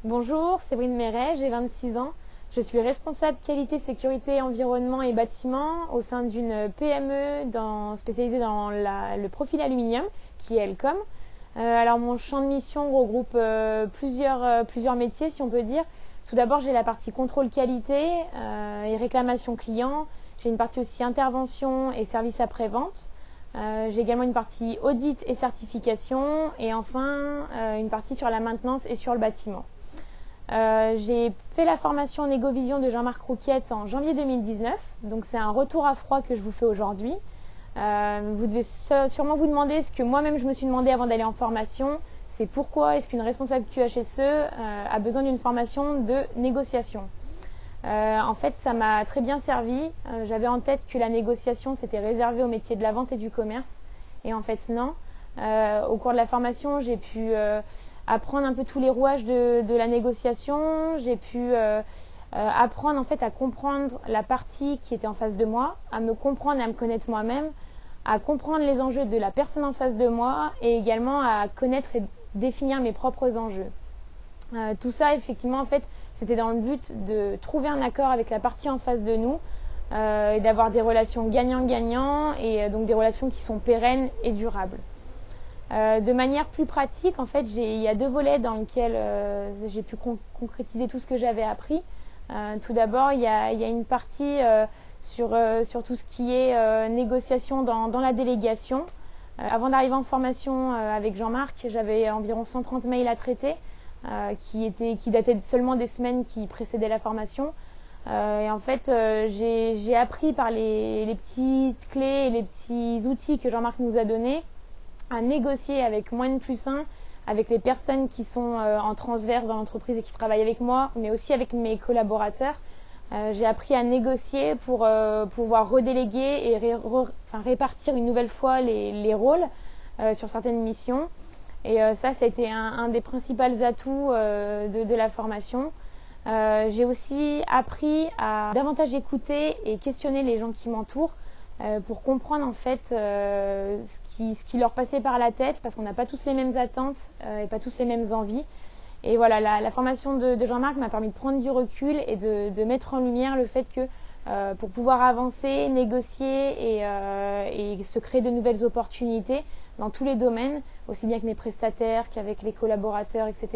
Bonjour, Séverine Méret, j'ai 26 ans. Je suis responsable qualité, sécurité, environnement et bâtiment au sein d'une PME spécialisée dans le profil aluminium, qui est Elcom. Alors mon champ de mission regroupe plusieurs métiers, si on peut dire. Tout d'abord, j'ai la partie contrôle qualité et réclamation client. J'ai une partie aussi intervention et service après-vente. J'ai également une partie audit et certification et enfin une partie sur la maintenance et sur le bâtiment. J'ai fait la formation Négovision de Jean-Marc Rouquette en janvier 2019, donc c'est un retour à froid que je vous fais aujourd'hui. Vous devez sûrement vous demander ce que moi-même je me suis demandé avant d'aller en formation, c'est pourquoi est-ce qu'une responsable QHSE a besoin d'une formation de négociation. En fait, ça m'a très bien servi. J'avais en tête que la négociation c'était réservé au métier de la vente et du commerce, et en fait non. Au cours de la formation, j'ai pu apprendre un peu tous les rouages de la négociation. J'ai pu apprendre en fait à comprendre la partie qui était en face de moi, à me comprendre et à me connaître moi-même, à comprendre les enjeux de la personne en face de moi et également à connaître et définir mes propres enjeux. Tout ça, effectivement, en fait, c'était dans le but de trouver un accord avec la partie en face de nous et d'avoir des relations gagnant-gagnant et donc des relations qui sont pérennes et durables. De manière plus pratique, en fait, il y a deux volets dans lesquels j'ai pu concrétiser tout ce que j'avais appris. Tout d'abord, il y a une partie sur tout ce qui est négociation dans la délégation. Avant d'arriver en formation avec Jean-Marc, j'avais environ 130 mails à traiter qui dataient seulement des semaines qui précédaient la formation. Et en fait, j'ai appris par les petites clés et les petits outils que Jean-Marc nous a donnés à négocier avec moins de plus 1, avec les personnes qui sont en transverse dans l'entreprise et qui travaillent avec moi, mais aussi avec mes collaborateurs. J'ai appris à négocier pour pouvoir redéléguer et répartir une nouvelle fois les rôles sur certaines missions. Et ça a été un des principaux atouts de la formation. J'ai aussi appris à davantage écouter et questionner les gens qui m'entourent pour comprendre en fait ce qui leur passait par la tête, parce qu'on n'a pas tous les mêmes attentes et pas tous les mêmes envies. Et voilà, la formation de Jean-Marc m'a permis de prendre du recul et de mettre en lumière le fait que pour pouvoir avancer, négocier et se créer de nouvelles opportunités dans tous les domaines, aussi bien que mes prestataires qu'avec les collaborateurs, etc.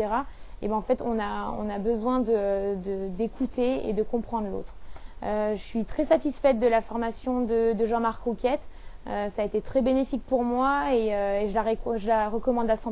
Et ben en fait, on a besoin d'écouter et de comprendre l'autre. Je suis très satisfaite de la formation de Jean-Marc Rouquette. Ça a été très bénéfique pour moi et je la recommande à 100%.